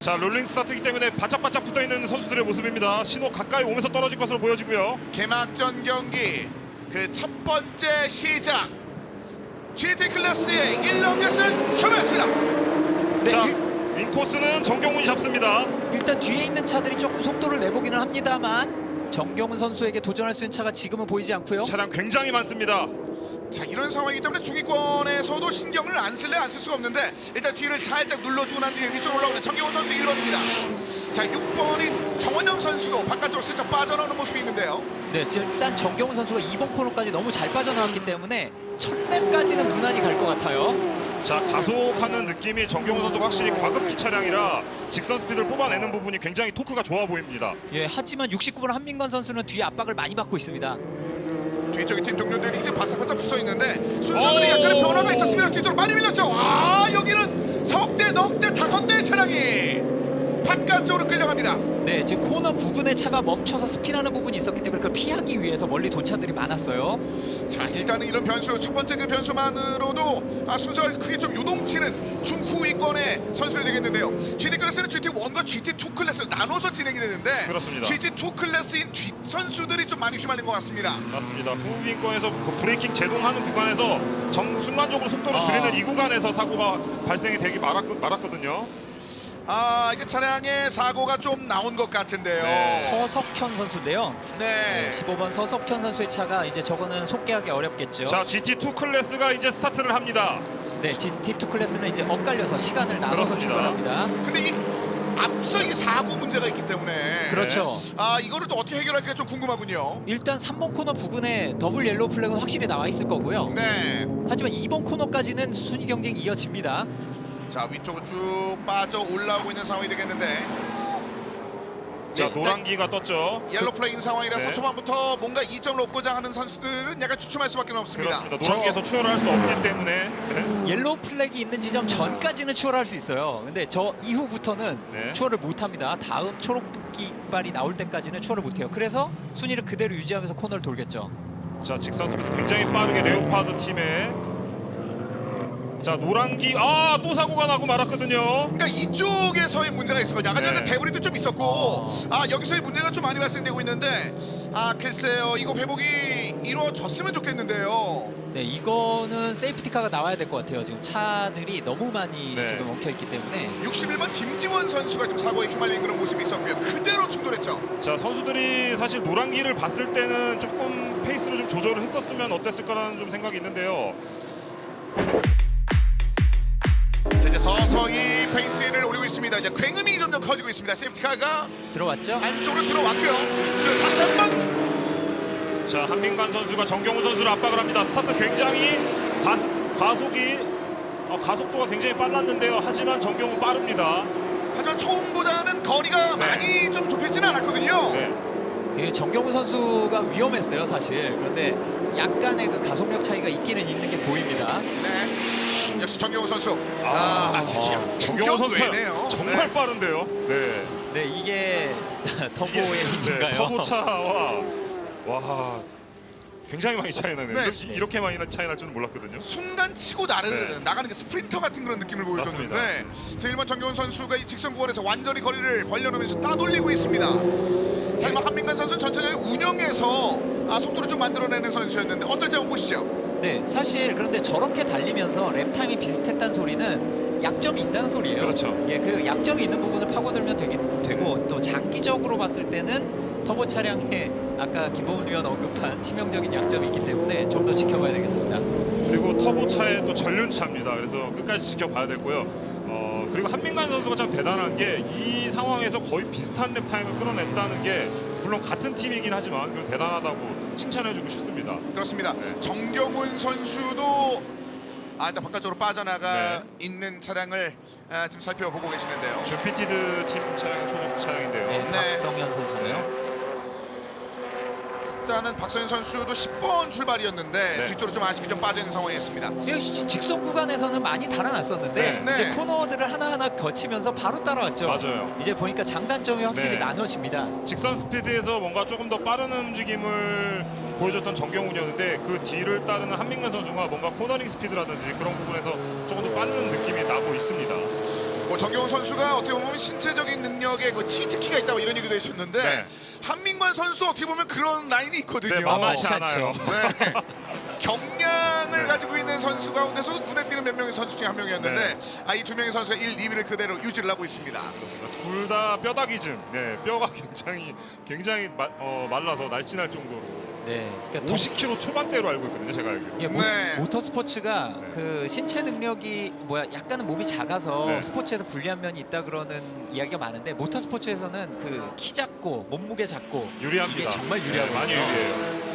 자, 롤링 스타트이기 때문에 바짝바짝 붙어있는 선수들의 모습입니다. 신호 가까이 오면서 떨어질 것으로 보여지고요. 개막전 경기 그 첫 번째 시작. GT 클래스의 1라운드 결승 출발했습니다. 네, 자, 인코스는 정경훈이 잡습니다. 일단 뒤에 있는 차들이 조금 속도를 내보기는 합니다만 정경훈 선수에게 도전할 수 있는 차가 지금은 보이지 않고요. 차량 굉장히 많습니다. 자, 이런 상황이기 때문에 중위권에서도 신경을 안 쓸래 안 쓸 수가 없는데 일단 뒤를 살짝 눌러주고 난 뒤에 위쪽으로 올라오는 정경훈 선수 1번입니다. 자, 6번인 정원영 선수도 바깥으로 슬쩍 빠져나오는 모습이 있는데요. 네, 일단 정경훈 선수가 2번 코너까지 너무 잘 빠져나왔기 때문에 첫 랩까지는 무난히 갈 것 같아요. 자, 가속하는 느낌이 정경훈 선수가 확실히 과급기 차량이라 직선 스피드를 뽑아내는 부분이 굉장히 토크가 좋아 보입니다. 예, 하지만 69번 한민관 선수는 뒤에 압박을 많이 받고 있습니다. 뒤쪽에 팀 동료들이 이제 바싹바싹 붙어 있는데 순서들이 약간의 변화가 있었습니다. 뒤쪽으로 많이 밀렸죠. 아, 여기는 석대, 넉대, 5대의 차량이 바깥쪽으로 끌려갑니다. 네, 지금 코너 부근에 차가 멈춰서 스피하는 부분이 있었기 때문에 그걸 피하기 위해서 멀리 돈 차들이 많았어요. 자, 일단은 이런 변수, 첫 번째 그 변수만으로도 순서가 크게 좀 요동치는 중후위권의 선수가 되겠는데요. GT 클래스는 GT1과 GT2 클래스를 나눠서 진행이 되는데 그렇습니다. GT2 클래스인 뒷 선수들이 좀 많이 휘말린 것 같습니다. 맞습니다. 후위권에서 그 브레이킹 제동하는 구간에서 순간적으로 속도를 줄이는 이 구간에서 사고가 발생이 되기 말았거든요. 아, 이게 차량에 사고가 좀 나온 것 같은데요. 네. 서석현 선수인데요. 네. 15번 서석현 선수의 차가 이제 저거는 속개하기 어렵겠죠. 자, GT2 클래스가 이제 스타트를 합니다. 네, GT2 클래스는 이제 엇갈려서 시간을 나눠서 그렇습니다. 출발합니다. 근데 이 앞서 이게 사고 문제가 있기 때문에 그렇죠. 아, 이거를 또 어떻게 해결할지가 좀 궁금하군요. 일단 3번 코너 부근에 더블 옐로우 플래그는 확실히 나와 있을 거고요. 네. 하지만 2번 코너까지는 순위 경쟁이 이어집니다. 자, 위쪽으로 쭉 빠져 올라오고 있는 상황이 되겠는데. 자, 네, 노란기가 떴죠. 옐로 플레이인 상황이라서 네. 초반부터 뭔가 이점을 얻고자 하는 선수들은 약간 주춤할 수밖에 없습니다. 그렇습니다. 노란기에서 추월을 할 수 없기 때문에 네. 옐로우 플래그 있는 지점 전까지는 추월할 수 있어요. 근데 저 이후부터는 네. 추월을 못합니다. 다음 초록 깃발이 나올 때까지는 추월을 못해요. 그래서 순위를 그대로 유지하면서 코너를 돌겠죠. 자, 직선 스피드 굉장히 빠르게 레오파드 팀에 자, 노란기 또 사고가 나고 말았거든요. 그러니까 이쪽에서의 문제가 있었거든요. 아까 전에 네. 데브리도 좀 있었고 여기서의 문제가 좀 많이 발생되고 있는데 글쎄요, 이거 회복이 이루어졌으면 좋겠는데요. 네, 이거는 세이프티카가 나와야 될 것 같아요. 지금 차들이 너무 많이 네. 지금 엉켜있기 때문에 61번 김지원 선수가 지금 사고에 휘말린 그런 모습이 있었고요. 그대로 충돌했죠. 자, 선수들이 사실 노란기를 봤을 때는 조금 페이스를 좀 조절을 했었으면 어땠을까라는 좀 생각이 있는데요. 자, 이제 서서히 페이스를 올리고 있습니다. 이제 굉음이 점점 커지고 있습니다. 세이프티카가 들어왔죠? 안쪽으로 들어왔고요. 그리고 다시 한번 자, 한민관 선수가 정경훈 선수를 압박을 합니다. 스타트 굉장히 가속도가 굉장히 빨랐는데요. 하지만 정경훈 빠릅니다. 하지만 처음보다는 거리가 네. 많이 좀 좁혀지는 않았거든요. 네. 이 정경훈 선수가 위험했어요, 사실. 그런데 약간의 그 가속력 차이가 있기는 있는 게 보입니다. 네. 역시 정경훈 선수. 진짜 정경훈 선수 외네요. 정말 빠른데요. 네. 네, 이게 터보의 힘인가요? 네, 터보차와 와 굉장히 많이 차이 나네요. 네. 이렇게 많이 차이 날 줄은 몰랐거든요. 순간 치고 네. 나가는 게 스프린터 같은 그런 느낌을 보여줬는데 제 1번 정경훈 선수가 이 직선 구간에서 완전히 거리를 벌려놓으면서 따돌리고 있습니다. 자, 이번 한민관 선수는 전체적인 운영에서 속도를 좀 만들어내는 선수였는데 어떨지 한번 보시죠. 네, 사실 그런데 저렇게 달리면서 랩 타임이 비슷했다는 소리는 약점이 있다는 소리예요. 그렇죠. 예, 그 약점이 있는 부분을 파고들면 되고 또 장기적으로 봤을 때는 터보 차량에 아까 김보훈 위원 언급한 치명적인 약점이 있기 때문에 좀 더 지켜봐야 되겠습니다. 그리고 터보차의 또 전륜차입니다. 그래서 끝까지 지켜봐야 되고요. 그리고 한민관 선수가 참 대단한 게 이 상황에서 거의 비슷한 랩 타임을 끌어냈다는 게 물론 같은 팀이긴 하지만 그래도 대단하다고 칭찬해주고 싶습니다. 그렇습니다. 정경훈 선수도 일단 바깥쪽으로 빠져나가 있는 차량을 지금 살펴보고 계시는데요. 주피티드 팀 차량의 소속 차량인데요. 네, 네. 박성현 선수네요. 일단은 박서현 선수도 10번 출발이었는데 네. 뒤쪽으로 좀 아쉽게 좀 빠져 있는 상황이었습니다. 직선 구간에서는 많이 달아났었는데 네. 이제 네. 코너들을 하나하나 거치면서 바로 따라왔죠. 맞아요. 이제 보니까 장단점이 확실히 네. 나눠집니다. 직선 스피드에서 뭔가 조금 더 빠른 움직임을 보여줬던 정경훈이었는데 그 뒤를 따르는 한민관 선수가 뭔가 코너링 스피드라든지 그런 부분에서 조금 더 빠른 느낌이 나고 있습니다. 뭐 정경훈 선수가 어떻게 보면 신체적인 능력에 그 치트키가 있다고 이런 얘기도 있었는데 네. 한민관 선수도 어떻게 보면 그런 라인이 있거든요. 네, 만만치 않죠. 않아요. 네. 경량을 네. 가지고 있는 선수 가운데서도 눈에 띄는 몇 명의 선수 중에 한 명이었는데 이 두 명의 선수가 1, 2위를 그대로 유지를 하고 있습니다. 둘 다 뼈다귀즘. 네, 뼈가 굉장히 말라서 날씬할 정도로 네, 그러니까 50kg 초반대로 알고 있거든요. 제가 알기로. 이게 네. 모터스포츠가 네. 그 신체 능력이 약간은 몸이 작아서 네. 스포츠에서 불리한 면이 있다 그러는 이야기가 많은데 모터스포츠에서는 그 키 작고 몸무게 작고 유리합니다. 이게 정말 네, 유리하거든요. 많이 유리해요.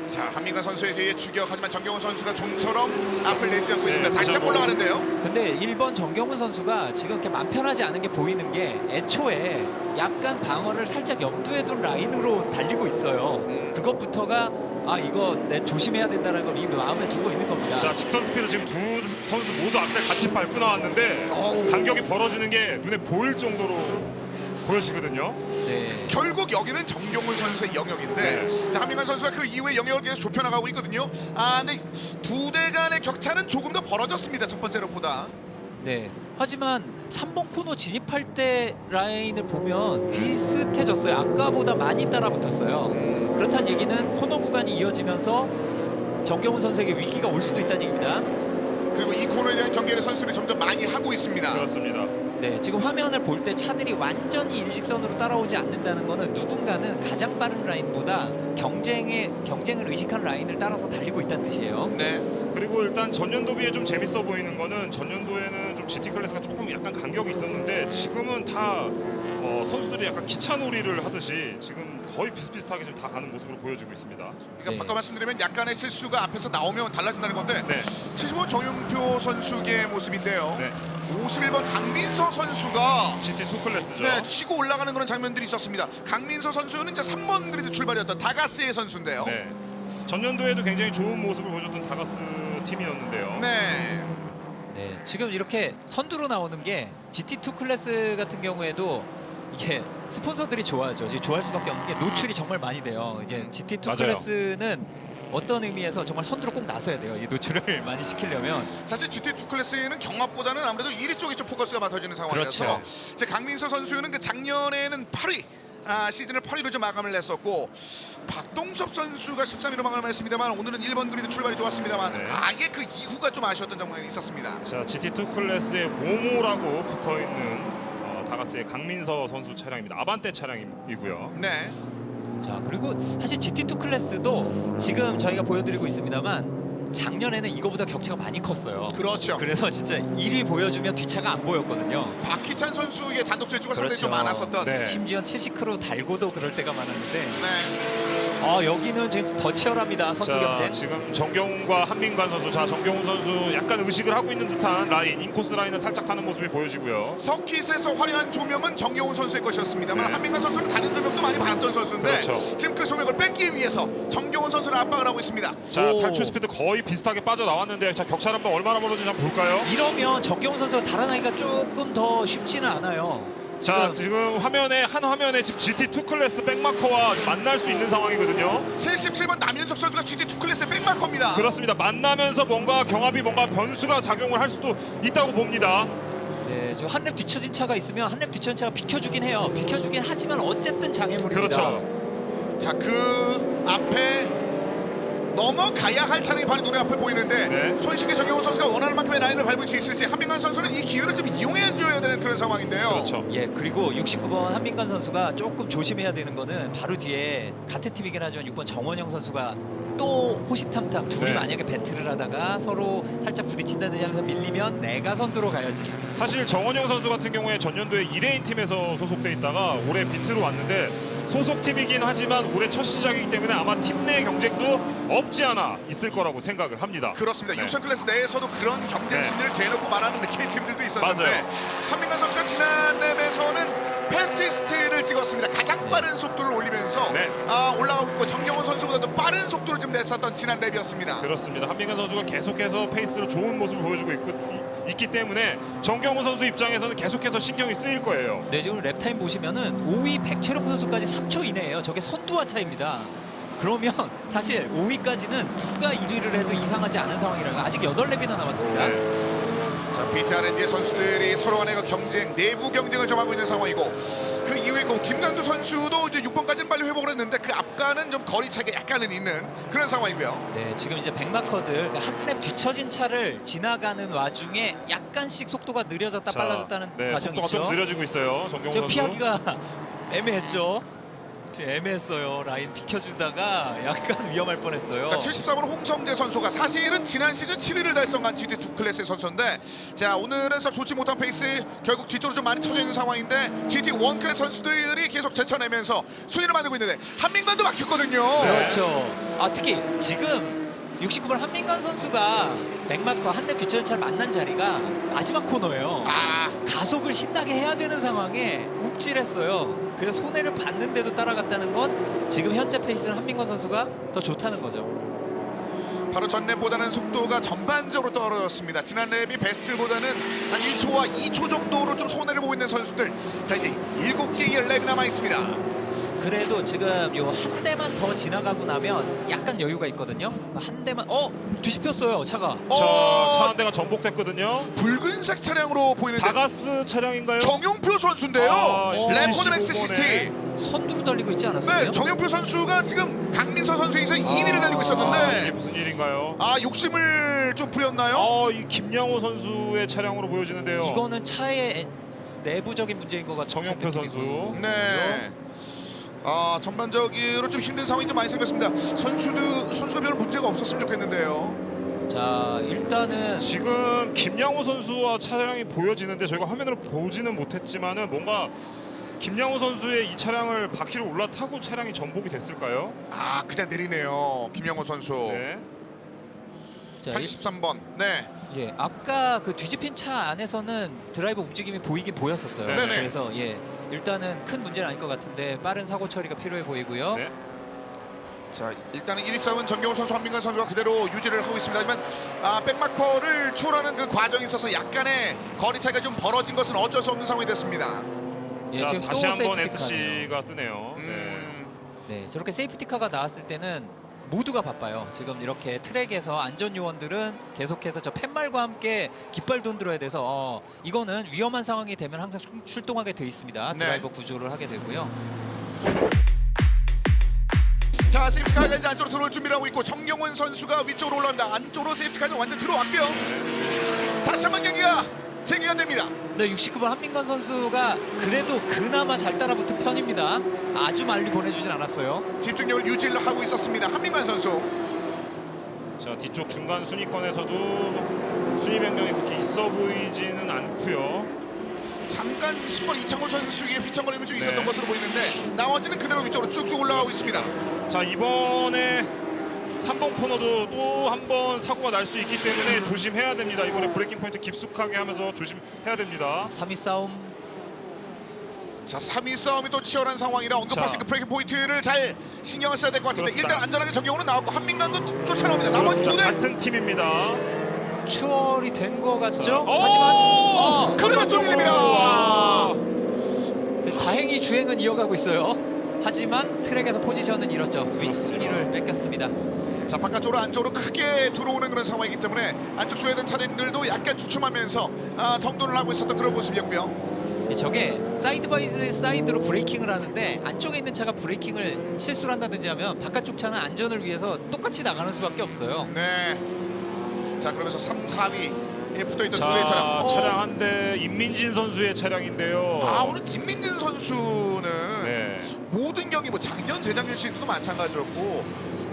자, 한민관 선수에 대해 추격. 하지만 정경훈 선수가 좀처럼 앞을 내지 않고 네, 있습니다. 다시 한번 올라가는데요. 근데 1번 정경훈 선수가 지금 이렇게 맘 편하지 않은 게 보이는 게 애초에 약간 방어를 살짝 염두에 둔 라인으로 달리고 있어요. 그것부터가 이거 내 조심해야 된다는 걸 이미 마음에 두고 있는 겁니다. 자, 직선 스피드 지금 두 선수 모두 앞살 같이 밟고 나왔는데 어우. 간격이 벌어지는 게 눈에 보일 정도로 보여지거든요. 네. 결국 여기는 정경훈 선수의 영역인데 네. 자, 한민관 선수가 그 이후에 영역을 계속 좁혀나가고 있거든요. 근데 두 대 간의 격차는 조금 더 벌어졌습니다. 첫 번째 록보다. 네. 하지만 3번 코너 진입할 때 라인을 보면 비슷해졌어요. 아까보다 많이 따라붙었어요. 그렇다는 얘기는 코너 구간이 이어지면서 정경훈 선수에게 위기가 올 수도 있다는 얘기입니다. 그리고 이 코너에 대한 경기를 선수들이 점점 많이 하고 있습니다. 그렇습니다. 네, 지금 화면을 볼 때 차들이 완전히 일직선으로 따라오지 않는다는 거는 누군가는 가장 빠른 라인보다 경쟁을 의식한 라인을 따라서 달리고 있다는 뜻이에요. 네. 그리고 일단 전년도 비해 좀 재밌어 보이는 거는 전년도에는 좀 GT 클래스가 조금 약간 간격이 있었는데 지금은 다 선수들이 약간 기차놀이를 하듯이 지금 거의 비슷비슷하게 지금 다 가는 모습으로 보여지고 있습니다. 그러니까 네. 바꿔 말씀드리면 약간의 실수가 앞에서 나오면 달라진다는 건데 네. 75 정윤표 선수의 모습인데요. 네. 51번 강민서 선수가 GT2 클래스죠. 네, 치고 올라가는 그런 장면들이 있었습니다. 강민서 선수는 이제 3번 그리드 출발이었던 다가스의 선수인데요. 네. 전년도에도 굉장히 좋은 모습을 보여줬던 다가스 팀이었는데요. 네. 네, 지금 이렇게 선두로 나오는 게 GT2 클래스 같은 경우에도 이게 스폰서들이 좋아하죠. 이제 좋아할 수밖에 없는 게 노출이 정말 많이 돼요. 이게 GT2 맞아요. 클래스는 어떤 의미에서 정말 선두로 꼭 나서야 돼요. 이 노출을 많이 시키려면. 사실 GT2 클래스는 경합보다는 아무래도 1위 쪽에 좀 포커스가 맞춰지는 상황이라서 그렇죠. 제 강민서 선수는 그 작년에는 8위 시즌을 8위로 좀 마감을 냈었고 박동섭 선수가 13위로 마감을 했습니다만 오늘은 1번 그리드 출발이 좋았습니다만 네. 아예 그 이후가 좀 아쉬웠던 장면이 있었습니다. 자, GT2 클래스의 모모라고 붙어있는 다가스의 강민서 선수 차량입니다. 아반떼 차량이고요. 네. 자, 그리고 사실 GT2 클래스도 지금 저희가 보여드리고 있습니다만 작년에는 이거보다 격차가 많이 컸어요. 그렇죠. 그래서 진짜 1위 보여주면 뒤차가 안 보였거든요. 박희찬 선수의 단독 질주가 상당히 좀 그렇죠. 많았었던. 네. 심지어 70km 달고도 그럴 때가 많았는데 네. 여기는 지금 더 치열합니다. 선두 자, 경쟁. 지금 정경훈과 한민관 선수. 자, 정경훈 선수 약간 의식을 하고 있는 듯한 라인, 인코스 라인을 살짝 타는 모습이 보여지고요. 서킷에서 화려한 조명은 정경훈 선수의 것이었습니다만 네. 한민관 선수는 다른 조명도 많이 받았던 선수인데 그렇죠. 지금 그 조명을 뺏기 위해서 정경훈 선수를 압박을 하고 있습니다. 자, 오. 탈출 스피드 거의 비슷하게 빠져나왔는데 자, 격차는 한번 얼마나 벌어지는지 한번 볼까요? 이러면 정경훈 선수가 달아나기가 조금 더 쉽지는 않아요. 자, 지금 화면에 지금 GT2 클래스 백마커와 만날 수 있는 상황이거든요. 77번 남윤석 선수가 GT2 클래스의 백마커입니다. 그렇습니다. 만나면서 뭔가 변수가 작용을 할 수도 있다고 봅니다. 네, 지금 한 랩 뒤처진 차가 있으면 한 랩 뒤처진 차가 비켜주긴 해요. 비켜주긴 하지만 어쨌든 장애물입니다. 그렇죠. 자, 그 앞에 넘어가야 할 차량이 바로 눈에 앞에 보이는데 네. 손쉽게 정경훈 선수가 원하는 만큼의 라인을 밟을 수 있을지 한민관 선수는 이 기회를 좀 이용해줘야 되는 그런 상황인데요. 그렇죠. 예, 그리고 69번 한민관 선수가 조금 조심해야 되는 거는 바로 뒤에 같은 팀이긴 하지만 6번 정원영 선수가 또 호시탐탐 둘이 네. 만약에 배틀을 하다가 서로 살짝 부딪힌다든지 하면서 밀리면 내가 선두로 가야지. 사실 정원영 선수 같은 경우에 전년도에 2레인 팀에서 소속돼 있다가 올해 비트로 왔는데 소속팀이긴 하지만 올해 첫 시작이기 때문에 아마 팀 내 경쟁도 없지 않아 있을 거라고 생각을 합니다. 그렇습니다. 네. 6천 클래스 내에서도 그런 경쟁 네. 심리를 대놓고 말하는 K 팀들도 있었는데 맞아요. 한민관 선수가 지난 랩에서는 패스티스트를 찍었습니다. 가장 빠른 속도를 올리면서 네. 올라가고 있고 정경훈 선수보다도 빠른 속도를 좀 냈었던 지난 랩이었습니다. 그렇습니다. 한민관 선수가 계속해서 페이스로 좋은 모습을 보여주고 있기 때문에 정경훈 선수 입장에서는 계속해서 신경이 쓰일 거예요. 네, 지금 랩타임 보시면은 5위 백채령 선수까지 3초 이내예요. 저게 선두와 차입니다. 그러면 사실 5위까지는 누가 1위를 해도 이상하지 않은 상황이라고 아직 8랩이나 남았습니다. 네. 자, BTRND의 선수들이 서로 간의 그 경쟁, 내부 경쟁을 좀 하고 있는 상황이고 그 이후에 그 김강두 선수도 이제 6번까지는 빨리 회복을 했는데 그 앞과는 좀 거리 차이가 약간은 있는 그런 상황이고요. 네, 지금 이제 백마커들 한 랩 뒤처진 차를 지나가는 와중에 약간씩 속도가 느려졌다 빨라졌다는 네, 과정이 속도가 있죠. 좀 느려지고 있어요. 정경훈 저 선수. 피하기가 애매했죠. 애매했어요. 라인 비켜주다가 약간 위험할 뻔했어요. 그러니까 73번 홍성재 선수가 사실은 지난 시즌 7위를 달성한 GT2 클래스의 선수인데 자 오늘은 썩 좋지 못한 페이스 결국 뒤쪽으로 좀 많이 쳐져 있는 상황인데 GT1 클래스 선수들이 계속 제쳐내면서 순위를 만들고 있는데 한민관도 막혔거든요. 그렇죠. 아 특히 지금 69번 한민관 선수가 백마커 한 랩 뒤처진 차를 만난 자리가 마지막 코너예요. 아 가속을 신나게 해야 되는 상황에 욱질했어요. 그래서 손해를 봤는데도 따라갔다는 건 지금 현재 페이스는 한민관 선수가 더 좋다는 거죠. 바로 전 랩보다는 속도가 전반적으로 떨어졌습니다. 지난 랩이 베스트보다는 한 1초와 2초 정도로 좀 손해를 보고 있는 선수들. 자 이제 7개의 랩이 남아 있습니다. 그래도 지금 요 한 대만 더 지나가고 나면 약간 여유가 있거든요. 그 한 대만 뒤집혔어요 차가. 차 한 대가 전복됐거든요. 붉은색 차량으로 보이는데 다가스 차량인가요? 정용표 선수인데요. 아, 램코드 맥스 75번에. 시티. 선두로 달리고 있지 않았어요? 네, 정용표 선수가 지금 강민서 선수에 있어 2위를 달리고 이게 있었는데 무슨 일인가요? 욕심을 좀 부렸나요? 이 김양호 선수의 차량으로 보여지는데요. 이거는 차의 내부적인 문제인 것 같아요. 정용표 선수. 네. 전반적으로 좀 힘든 상황이 좀 많이 생겼습니다. 선수가 별 문제가 없었으면 좋겠는데요. 자 일단은 지금 김양호 선수와 차량이 보여지는데 저희가 화면으로 보지는 못했지만은 뭔가 김양호 선수의 이 차량을 바퀴를 올라타고 차량이 전복이 됐을까요? 그냥 내리네요. 김영호 선수. 네. 자, 83번. 네. 예, 아까 그 뒤집힌 차 안에서는 드라이버 움직임이 보이긴 보였었어요. 네네. 그래서 일단은 큰 문제는 아닐 것 같은데 빠른 사고 처리가 필요해 보이고요. 네. 자 일단은 1위 싸움은 정경호 선수, 한민관 선수가 그대로 유지를 하고 있습니다. 하지만 백마커를 추월하는 그 과정에 있어서 약간의 거리 차이가 좀 벌어진 것은 어쩔 수 없는 상황이 됐습니다. 예, 자 지금 다시 또 한번 세이프티카네요. SC가 뜨네요. 네. 네, 저렇게 세이프티카가 나왔을 때는 모두가 바빠요. 지금 이렇게 트랙에서 안전 요원들은 계속해서 저 팻말과 함께 깃발도 흔들어야 돼서 이거는 위험한 상황이 되면 항상 출동하게 돼 있습니다. 네. 드라이버 구조를 하게 되고요. 자 세이프티카가 이제 안쪽으로 들어올 준비를 하고 있고 정경훈 선수가 위쪽으로 올라갑니다. 안쪽으로 세이프티카는 완전 들어왔고요. 다시 한번 경기가 재개가 됩니다. 네, 69번 한민관 선수가 그래도 그나마 잘 따라붙은 편입니다. 아주 멀리 보내주진 않았어요. 집중력을 유지를 하고 있었습니다. 한민관 선수. 자 뒤쪽 중간 순위권에서도 순위 변경이 그렇게 있어 보이지는 않고요. 잠깐 10번 이창호 선수의 휘청거림이 좀 있었던 네. 것으로 보이는데 나머지는 그대로 위쪽으로 쭉쭉 올라가고 있습니다. 자 이번에 3번 코너도 또 한 번 사고가 날 수 있기 때문에 조심해야 됩니다. 이번에 브레이킹 포인트 깊숙하게 하면서 조심해야 됩니다. 3위 싸움. 자 3위 싸움이 또 치열한 상황이라 언급하신 자. 그 브레이킹 포인트를 잘 신경을 써야 될 것 같은데 그렇습니다. 일단 안전하게 정경호는 나왔고 한민관도 쫓아나옵니다. 나머지 두 대. 같은 팀입니다. 추월이 된 것 같죠? 자, 하지만 그러면 좀 밀립니다. 다행히 주행은 이어가고 있어요. 하지만 트랙에서 포지션은 잃었죠. 윗순위를 뺏겼습니다. 자 바깥쪽으로 안쪽으로 크게 들어오는 그런 상황이기 때문에 안쪽 주행된 차량들도 약간 주춤하면서 정돈을 하고 있었던 그런 모습이었고요. 저게 사이드 바이 사이드로 브레이킹을 하는데 안쪽에 있는 차가 브레이킹을 실수를 한다든지 하면 바깥쪽 차는 안전을 위해서 똑같이 나가는 수밖에 없어요. 네. 자 그러면서 3, 4위에 붙어있던 두 대의 자 차량. 차량 한 대 임민진 선수의 차량인데요. 오늘 김민진 선수는 네. 모든 경기 뭐 작년, 재작년 시즌도 마찬가지였고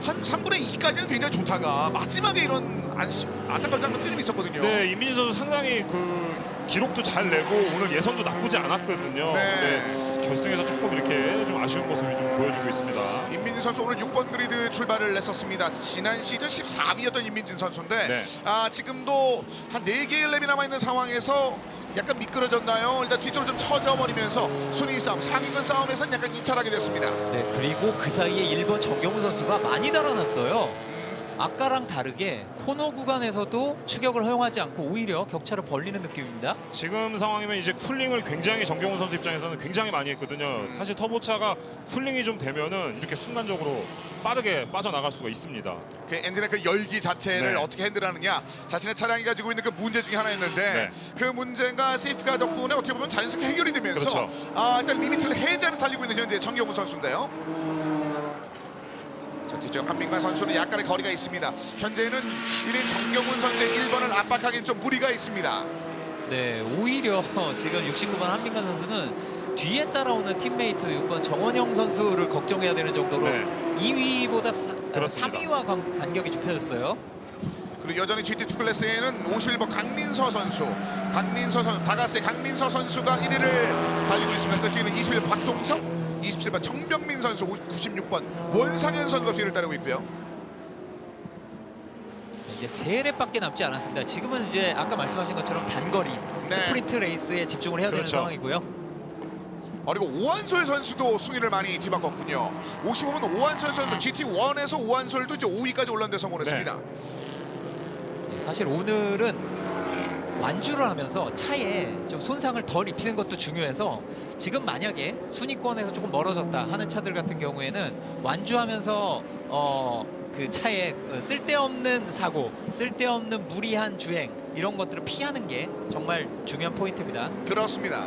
한 3분의 2까지는 굉장히 좋다가 마지막에 이런 안타까운 장면들이 좀 있었거든요. 네 임민진 선수 상당히 그 기록도 잘 내고 오늘 예선도 나쁘지 않았거든요. 네. 근데 결승에서 조금 이렇게 좀 아쉬운 모습을 좀 보여주고 있습니다. 임민진 선수 오늘 6번 그리드 출발을 했었습니다. 지난 시즌 14위였던 임민진 선수인데 네. 지금도 한 4개의 랩이 남아있는 상황에서 약간 미끄러졌나요? 일단 뒤쪽으로 좀 처져버리면서 순위 싸움, 상위권 싸움에서는 약간 이탈하게 됐습니다. 네, 그리고 그 사이에 1번 정경훈 선수가 많이 달아났어요. 아까랑 다르게 코너 구간에서도 추격을 허용하지 않고 오히려 격차를 벌리는 느낌입니다. 지금 상황이면 이제 쿨링을 굉장히 정경훈 선수 입장에서는 굉장히 많이 했거든요. 사실 터보차가 쿨링이 좀 되면은 이렇게 순간적으로 빠르게 빠져나갈 수가 있습니다. 그 엔진의 그 열기 자체를 네. 어떻게 핸들하느냐, 자신의 차량이 가지고 있는 그 문제 중에 하나였는데 네. 그 문제가 세이프티카 덕분에 어떻게 보면 자연스럽게 해결이 되면서 그렇죠. 일단 리미트를 해제하며 달리고 있는 현재 정경훈 선수인데요. 자, 뒤쪽 한민관 선수는 약간의 거리가 있습니다. 현재는 1인 정경훈 선수의 1번을 압박하기엔 좀 무리가 있습니다. 네, 오히려 지금 69번 한민관 선수는 뒤에 따라오는 팀메이트 6번 정원영 선수를 걱정해야 되는 정도로 네. 2위보다 그렇습니다. 3위와 간격이 좁혀졌어요. 그리고 여전히 GT2 클래스에는 51번 강민서 선수, 다가스의 강민서 선수가 1위를 달리고 있습니다. 그 뒤에는 21번 박동석, 27번 정병민 선수, 96번 원상현 선수가 뒤를 따르고 있고요. 이제 3랩밖에 남지 않았습니다. 지금은 이제 아까 말씀하신 것처럼 단거리 네. 스프린트 레이스에 집중을 해야 그렇죠. 되는 상황이고요. 그리고 오한솔 선수도 순위를 많이 뒤바꿨군요. 55번 오한솔 선수 GT1에서 오한솔도 이제 5위까지 올라오는데 성공했습니다. 네, 사실 오늘은 완주를 하면서 차에 좀 손상을 덜 입히는 것도 중요해서 지금 만약에 순위권에서 조금 멀어졌다 하는 차들 같은 경우에는 완주하면서 그 차에 쓸데없는 사고, 쓸데없는 무리한 주행 이런 것들을 피하는 게 정말 중요한 포인트입니다. 그렇습니다.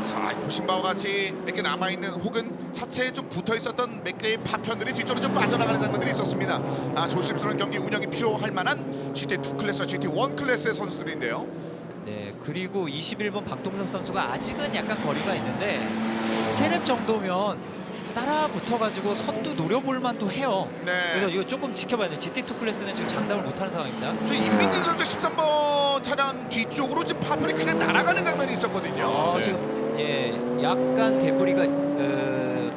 자, 보신 바와 같이 몇 개 남아있는 혹은 차체에 좀 붙어있었던 몇 개의 파편들이 뒤쪽으로 좀 빠져나가는 장면들이 있었습니다. 조심스러운 경기 운영이 필요할 만한 GT2 클래스와 GT1 클래스의 선수들인데요. 네, 그리고 21번 박동섭 선수가 아직은 약간 거리가 있는데 3랩 정도면 따라 붙어가지고 선두 노려볼 만도 해요. 네. 그래서 이거 조금 지켜봐야 돼요. GT2 클래스는 지금 장담을 못하는 상황입니다. 저 임민진 선수 13번 차량 뒤쪽으로 지금 파편이 그냥 날아가는 장면이 있었거든요. 네. 지금 약간 데브리가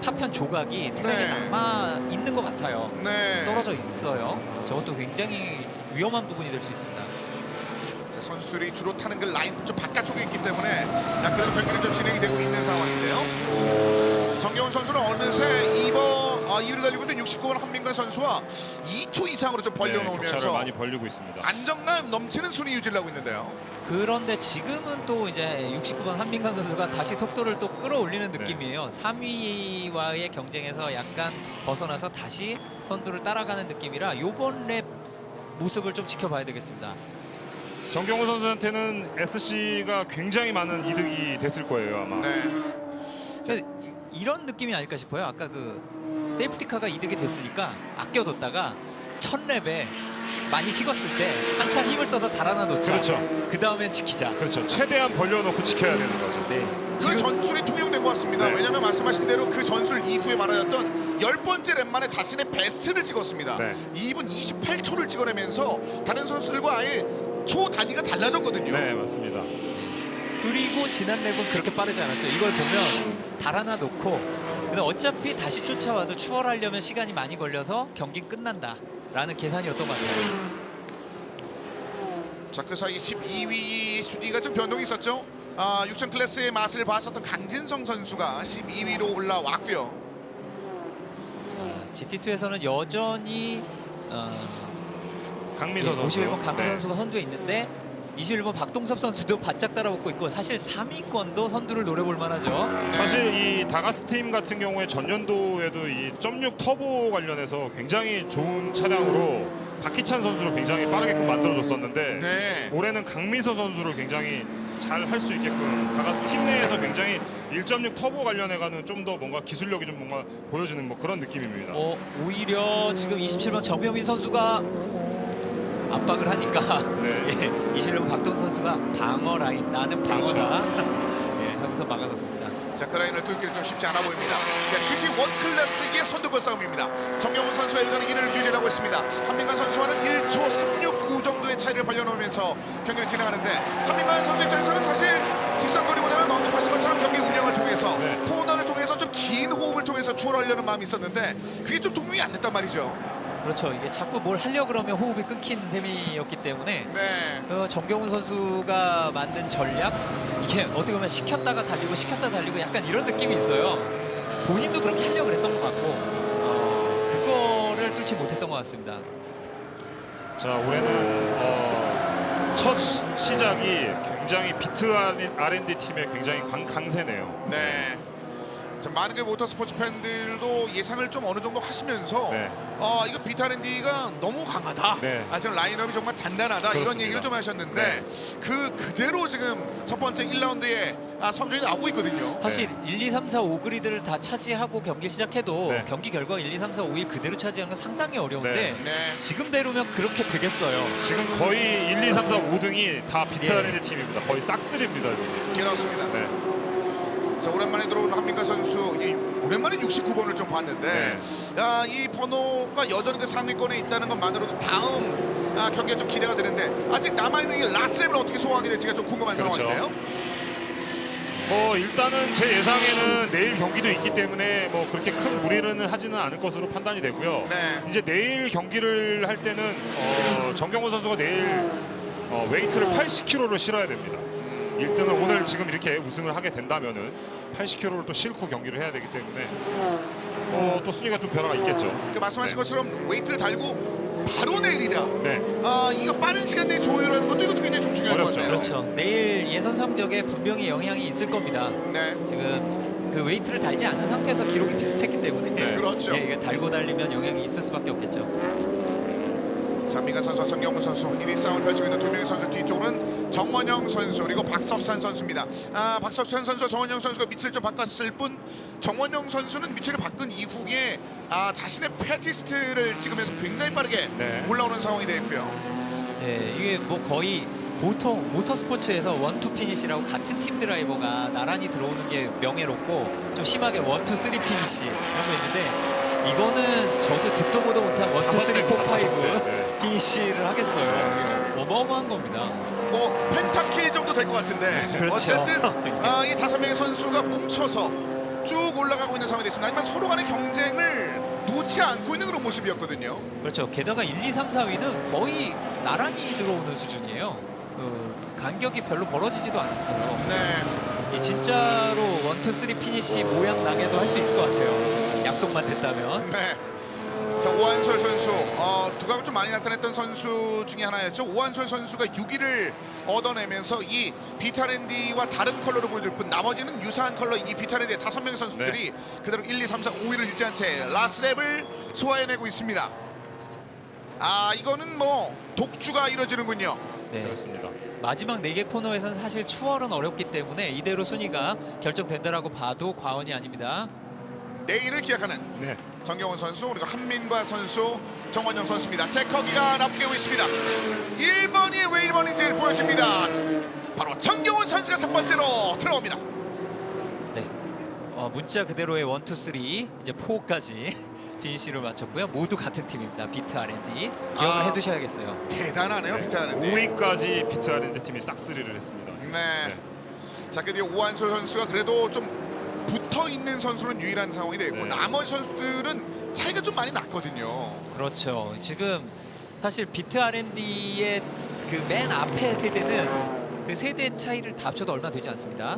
파편 조각이 트랙에 네. 남아 있는 것 같아요. 네. 떨어져 있어요. 저것도 굉장히 위험한 부분이 될 수 있습니다. 자, 선수들이 주로 타는 그 라인 좀 바깥쪽에 있기 때문에 약간 경기는 좀 진행이 되고 있는 상황인데요. 정경훈 선수는 어느새 2위를 달리고 있는 69번 한민관 선수와 2초 이상으로 좀 격차를 벌려놓으면서 많이 벌리고 있습니다. 안정감 넘치는 순위 유지를 하고 있는데요. 그런데 지금은 또 이제 69번 한민관 선수가 다시 속도를 또 끌어올리는 네. 느낌이에요. 3위와의 경쟁에서 약간 벗어나서 다시 선두를 따라가는 느낌이라 요번 랩 모습을 좀 지켜봐야 되겠습니다. 정경훈 선수한테는 SC가 굉장히 많은 이득이 됐을 거예요 아마. 네. 그래서 이런 느낌이 아닐까 싶어요. 아까 그 세이프티카가 이득이 됐으니까 아껴뒀다가 첫 랩에 많이 식었을 때 한참 힘을 써서 달아나 놓자. 그렇죠. 그 다음엔 지키자. 그렇죠. 최대한 벌려놓고 지켜야 되는 거죠. 네. 그 전술이 통용된 것 같습니다. 네. 왜냐하면 말씀하신 대로 그 전술 이후에 말하였던 10번째 랩 만에 자신의 베스트를 찍었습니다. 네. 2분 28초를 찍어내면서 다른 선수들과 아예 초 단위가 달라졌거든요. 네 맞습니다. 그리고 지난 랩은 그렇게 빠르지 않았죠. 이걸 보면 달아나 놓고 근데 어차피 다시 쫓아와도 추월하려면 시간이 많이 걸려서 경기는 끝난다라는 계산이었던 것 같아요. 자, 그 사이 12위 순위가 좀 변동이 있었죠. 6천 클래스의 맛을 봤었던 강진성 선수가 12위로 올라왔고요. GT2에서는 여전히 강민서 선수. 51번 강민 네. 선수가 선두에 있는데 21번 박동섭 선수도 바짝 따라붙고 있고 사실 3위권도 선두를 노려볼 만하죠. 사실 이 다가스 팀 같은 경우에 전년도에도 이 0.6 터보 관련해서 굉장히 좋은 차량으로 박희찬 선수를 굉장히 빠르게끔 만들어줬었는데 네. 올해는 강민서 선수를 굉장히 잘 할 수 있게끔 다가스 팀 내에서 굉장히 1.6 터보 관련해가는 좀 더 뭔가 기술력이 좀 뭔가 보여주는 뭐 그런 느낌입니다. 오히려 지금 27번 정병민 선수가 압박을 하니까 네. 예, 21번 박동섭 선수가 방어 라인 나는 방어다 그렇죠. 예, 하면서 막아섰습니다. 자, 그 라인을 뚫기는 좀 쉽지 않아 보입니다. GT1 클래스의 선두권 싸움입니다. 정경훈 선수가 여전히 1위를 유지하고 있습니다. 한민관 선수와는 1초 369 정도의 차이를 벌려놓으면서 경기를 진행하는데 한민관 선수 입장에서는 사실 직선거리보다는 언급하신 것처럼 경기 운영을 통해서 네. 코너를 통해서 좀 긴 호흡을 통해서 추월하려는 마음이 있었는데 그게 좀 동용이 안 됐단 말이죠. 그렇죠. 이게 자꾸 뭘 하려고 그러면 호흡이 끊긴 셈이었기 때문에 네. 정경훈 선수가 만든 전략 이게 어떻게 보면 시켰다가 달리고 약간 이런 느낌이 있어요. 본인도 그렇게 하려고 했던 것 같고 그거를 뚫지 못했던 것 같습니다. 자, 올해는 첫 시작이 굉장히 비트 R&D 팀의 굉장히 강세네요. 네. 자, 많은 게 모터스포츠 팬들도 예상을 좀 어느 정도 하시면서 네. 이거 비타랜디가 너무 강하다. 네. 지금 라인업이 정말 단단하다. 이런 그렇습니다. 얘기를 좀 하셨는데 네. 그대로 지금 첫 번째 1라운드에 성적이 나오고 있거든요. 사실 1, 2, 3, 4, 5 그리드를 다 차지하고 경기 시작해도 네. 경기 결과 1, 2, 3, 4, 5일 그대로 차지하는 건 상당히 어려운데 네. 네. 지금대로면 그렇게 되겠어요. 지금 거의 1, 2, 3, 4, 5등이 다 비트 예. R&D 팀입니다. 거의 싹쓸입니다. 그렇습니다. 네. 자, 오랜만에 들어온 한민가 선수 오랜만에 69번을 좀 봤는데 이 번호가 여전히 그 상위권에 있다는 것만으로도 다음 경기가 좀 기대가 되는데 아직 남아있는 이 라스랩을 어떻게 소화하게 될지가 좀 궁금한 그렇죠. 상황인데요. 일단은 제 예상에는 내일 경기도 있기 때문에 뭐 그렇게 큰 무리는 하지는 않을 것으로 판단이 되고요. 네. 이제 내일 경기를 할 때는 정경호 선수가 내일 웨이트를 80kg를 실어야 됩니다. 1등을 오늘 지금 이렇게 우승을 하게 된다면은 80kg를 또 싣고 경기를 해야 되기 때문에 또 순위가 좀 변화가 있겠죠. 그 말씀하신 네. 것처럼 웨이트를 달고 바로 내일이라 네. 이거 빠른 시간 내에 조율하는 것도 이것도 굉장히 좀 중요한 것 어렵죠. 같아요. 그렇죠. 내일 예선 성적에 분명히 영향이 있을 겁니다. 네. 지금 그 웨이트를 달지 않은 상태에서 기록이 비슷했기 때문에 네. 그렇죠. 예, 이게 달고 달리면 영향이 있을 수밖에 없겠죠. 자, 민간 선수, 정경훈 선수 1위 싸움을 펼치고 있는 두 명의 선수 뒤쪽으로는 정원영 선수 그리고 박석찬 선수입니다. 박석찬 선수와 정원영 선수가 위치를 좀 바꿨을 뿐 정원영 선수는 위치를 바꾼 이후에 자신의 패티스트를 찍으면서 굉장히 빠르게 네. 올라오는 상황이 되었고요. 네, 이게 뭐 거의 보통 모터스포츠에서 원투 피니시라고 같은 팀 드라이버가 나란히 들어오는 게 명예롭고 좀 심하게 원투 쓰리 피니시 이런 거 있는데 이거는 저도 듣도 보도 못한 원투 쓰리 포 파이브 네. 피니시를 하겠어요. 어마어마한 겁니다. 뭐 펜타킬 정도 될 것 같은데 그렇죠. 어쨌든 이 다섯 명의 선수가 뭉쳐서 쭉 올라가고 있는 상황이 됐습니다. 하지만 서로 간의 경쟁을 놓지 않고 있는 그런 모습이었거든요. 그렇죠. 게다가 1, 2, 3, 4위는 거의 나란히 들어오는 수준이에요. 간격이 별로 벌어지지도 않았어요. 네. 이 진짜로 원투 쓰리 피니시 모양 나게도 할 수 있을 것 같아요. 약속만 됐다면. 네. 자, 오한솔 선수 두각을 좀 많이 나타냈던 선수 중에 하나였죠. 오한솔 선수가 6위를 얻어내면서 이 비타랜디와 다른 컬러로 보여줄 뿐 나머지는 유사한 컬러인 이 비타랜디의 5명의 선수들이 그대로 1, 2, 3, 4, 5위를 유지한 채 라스랩을 소화해내고 있습니다. 이거는 뭐 독주가 이루어지는군요. 네. 그렇습니다. 마지막 4개 코너에서는 사실 추월은 어렵기 때문에 이대로 순위가 결정된다라고 봐도 과언이 아닙니다. 내일을 기약하는 네. 정경훈 선수 그리고 한민과 선수 정원영 선수입니다. 체커기가 남기고 있습니다. 1번이 왜 1번인지를 보여줍니다. 바로 정경훈 선수가 첫 번째로 들어옵니다. 네. 문자 그대로의 1, 2, 3 이제 4까지 피니시를 마쳤고요. 모두 같은 팀입니다. 비트 R&D 기억을 해두셔야겠어요. 대단하네요. 비타하는데. 5위까지 비트 R&D 팀이 싹쓸이를 했습니다. 네. 자, 그 뒤에 오한솔 선수가 그래도 좀 붙어 있는 선수는 유일한 상황이 되고 네. 나머지 선수들은 차이가 좀 많이 났거든요. 그렇죠. 지금 사실 비트 R&D의 그 맨 앞에 세대는 그 세대 차이를 다 합쳐도 얼마 되지 않습니다.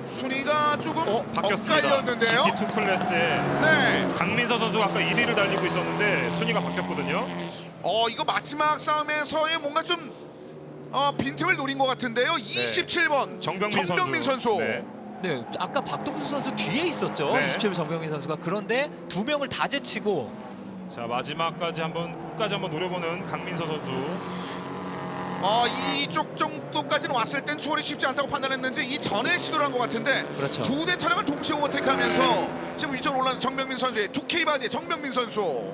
순위가 조금 바뀌었습니다. 엇갈렸는데요. GT2 클래스에 네. 강민서 선수가 아까 1위를 달리고 있었는데 순위가 바뀌었거든요. 이거 마지막 싸움에서의 뭔가 좀 빈틈을 노린 것 같은데요. 27번 정병민 선수. 네. 네, 아까 박동수 선수 뒤에 있었죠. 네. 27번 정병민 선수가. 그런데 두 명을 다 제치고 자, 마지막까지 끝까지 한번 노려보는 강민서 선수. 이쪽 정도까지는 왔을 땐 추월이 쉽지 않다고 판단했는지 이 전에 시도를 한 것 같은데 그렇죠. 두 대 차량을 동시에 오버테이크하면서 지금 위쪽으로 올라온 정병민 선수의 2K 바디의 정병민 선수.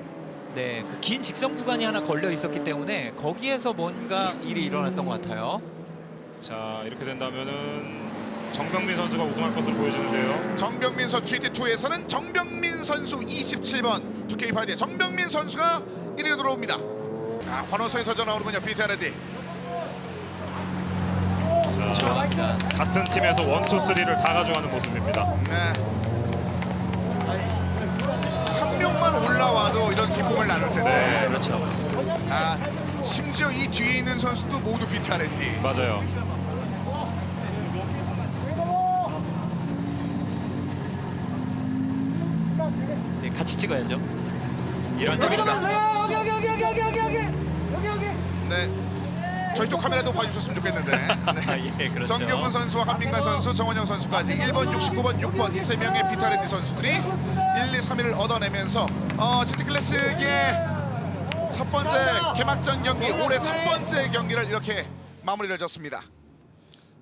네, 그 긴 직선 구간이 하나 걸려 있었기 때문에 거기에서 뭔가 일이 일어났던 것 같아요. 자, 이렇게 된다면은 정병민 선수가 우승할 것으로 보여지는데요. 정병민 선수 GT2에서는 정병민 선수 27번 2K 바디의 정병민 선수가 1위로 들어옵니다. 환호성이 터져 나오는군요. 비타레디. 좋아합니다. 같은 팀에서 1, 2, 3를 다 가져가는 모습입니다. 네. 한 명만 올라와도 이런 기쁨을 나눌 텐데. 네. 그렇죠. 심지어 이 뒤에 있는 선수도 모두 비타레디. 맞아요. 네, 같이 찍어야죠. 이런 여기 여기. 네. 저희 쪽 카메라도 봐주셨으면 좋겠는데. 네. 예, 그렇죠. 정경훈 선수와 한민관 선수, 정원영 선수까지 1번, 69번, 6번 이 세 명의 비타랜디 선수들이 1, 2, 3위를 얻어내면서 GT 클래식의 첫 번째 개막전 경기, 올해 첫 번째 경기를 이렇게 마무리를 졌습니다.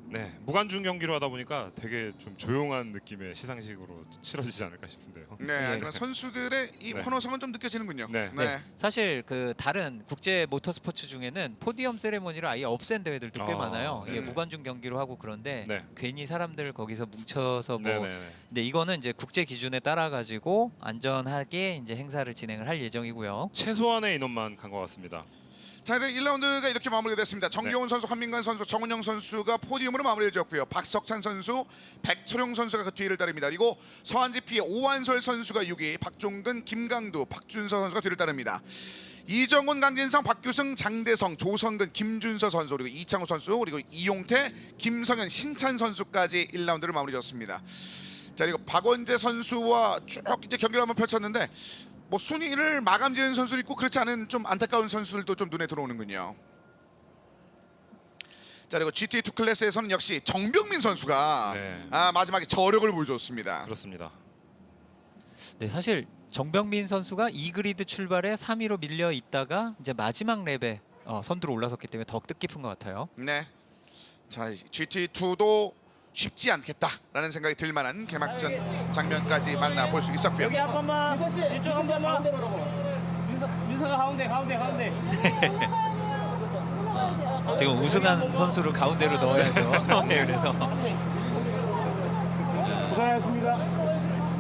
네, 무관중 경기로 하다 보니까 되게 좀 조용한 느낌의 시상식으로 치러지지 않을까 싶은데요. 네, 하지만 선수들의 이 네. 코너성은 좀 느껴지는군요. 네. 네. 사실 그 다른 국제 모터스포츠 중에는 포디엄 세레모니를 아예 없앤 대회들도 꽤 아, 많아요. 이게 네. 무관중 경기로 하고 그런데 네. 괜히 사람들 거기서 뭉쳐서 뭐 네네. 근데 이거는 이제 국제 기준에 따라 가지고 안전하게 이제 행사를 진행을 할 예정이고요. 최소한의 인원만 간 것 같습니다. 자, 이제 1라운드가 이렇게 마무리가 됐습니다. 정경훈 네. 선수, 한민관 선수, 정은영 선수가 포디움으로 마무리를 지었고요. 박석찬 선수, 백철용 선수가 그 뒤를 따릅니다. 그리고 서한지피의 오한솔 선수가 6위, 박종근, 김강두, 박준서 선수가 뒤를 따릅니다. 이정훈, 강진성, 박규승, 장대성, 조성근, 김준서 선수, 그리고 이창호 선수, 그리고 이용태, 김성현, 신찬 선수까지 1라운드를 마무리 지었습니다. 자, 그리고 박원재 선수와 쭉 이제 경기를 한번 펼쳤는데 뭐 순위를 마감 지은 선수도 있고 그렇지 않은 좀 안타까운 선수들도 좀 눈에 들어오는군요. 자, 그리고 GT2 클래스에서는 역시 정병민 선수가 네. 마지막에 저력을 보여줬습니다. 그렇습니다. 네, 사실 정병민 선수가 2그리드 출발에 3위로 밀려 있다가 이제 마지막 랩에 선두로 올라섰기 때문에 더 뜻깊은 것 같아요. 네. 자, GT2도 쉽지 않겠다라는 생각이 들 만한 개막전 장면까지 만나볼 수 있었고요. 여기 한 번만. 이쪽 한 번만. 윤서가 가운데. 지금 우승한 선수를 가운데로 넣어야죠. 네, 그래서 고생하셨습니다.